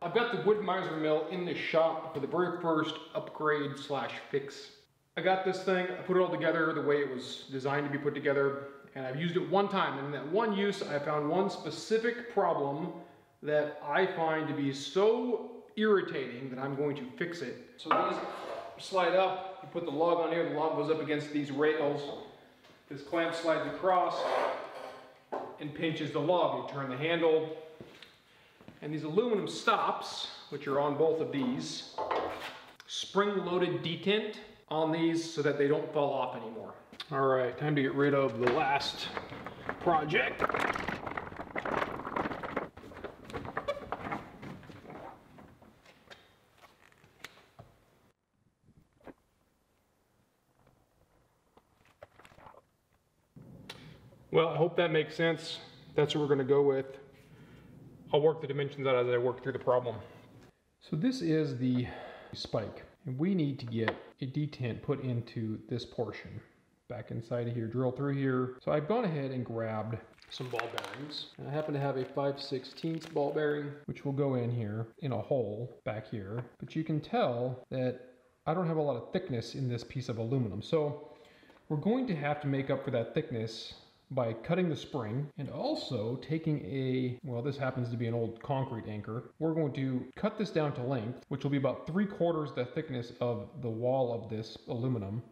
I've got the wood-mizer mill in the shop for the very first upgrade slash fix. I got this thing, I put it all together the way it was designed to be put together, and I've used it one time, and in that one use I found one specific problem that I find to be so irritating that I'm going to fix it. So these slide up, you put the log on here, the log goes up against these rails, this clamp slides across and pinches the log. You turn the handle, and these aluminum stops, which are on both of these, spring-loaded detent on these so that they don't fall off anymore. All right, time to get rid of the last project. Well, I hope that makes sense. That's what we're going to go with. I'll work the dimensions out as I work through the problem. So this is the spike, and we need to get a detent put into this portion. Back inside of here, drill through here. So I've gone ahead and grabbed some ball bearings. And I happen to have a 5/16 ball bearing, which will go in here in a hole back here. But you can tell that I don't have a lot of thickness in this piece of aluminum. So we're going to have to make up for that thickness by cutting the spring and also taking a, well, this happens to be an old concrete anchor. We're going to cut this down to length, which will be about 3/4 the thickness of the wall of this aluminum.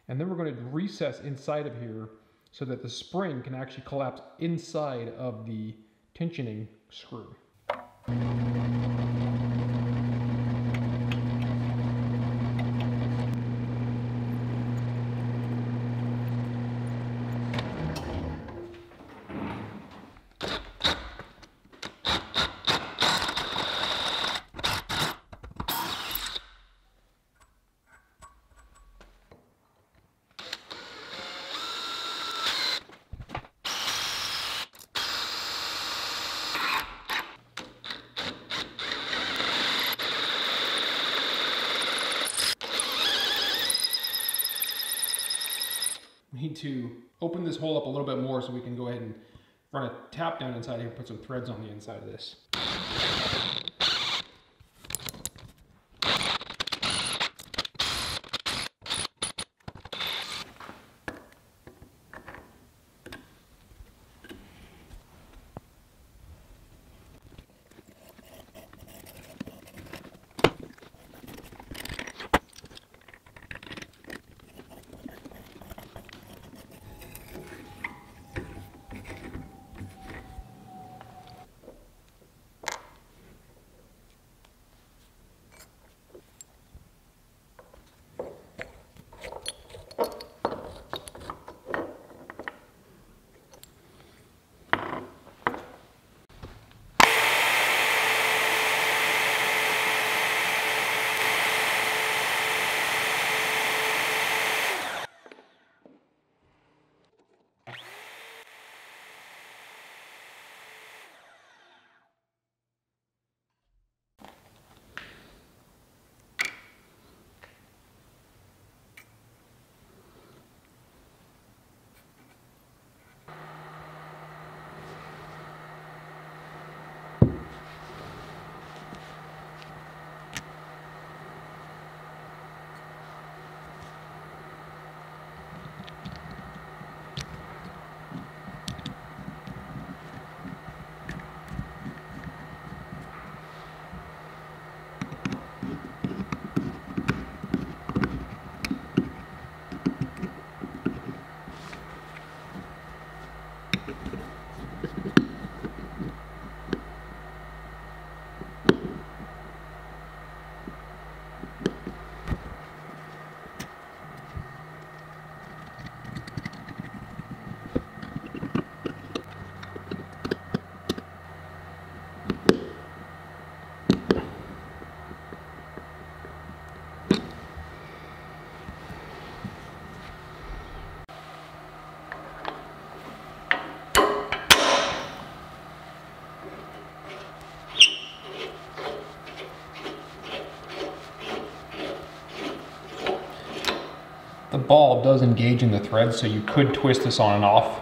And then we're going to recess inside of here so that the spring can actually collapse inside of the tensioning screw. We need to open this hole up a little bit more so we can go ahead and run a tap down inside here and put some threads on the inside of this. The ball does engage in the thread, so you could twist this on and off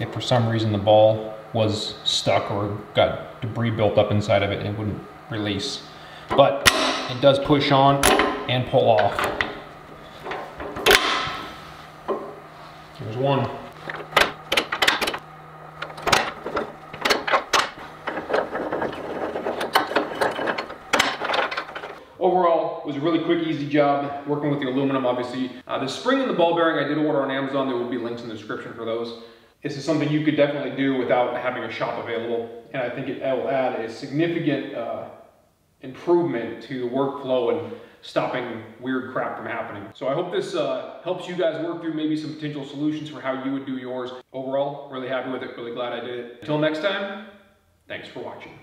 if for some reason the ball was stuck or got debris built up inside of it and it wouldn't release. But it does push on and pull off. Here's one. Overall, it was a really quick, easy job working with the aluminum, obviously. The spring and the ball bearing I did order on Amazon. There will be links in the description for those. This is something you could definitely do without having a shop available. And I think it will add a significant improvement to the workflow and stopping weird crap from happening. So I hope this helps you guys work through maybe some potential solutions for how you would do yours. Overall, really happy with it, really glad I did it. Until next time, thanks for watching.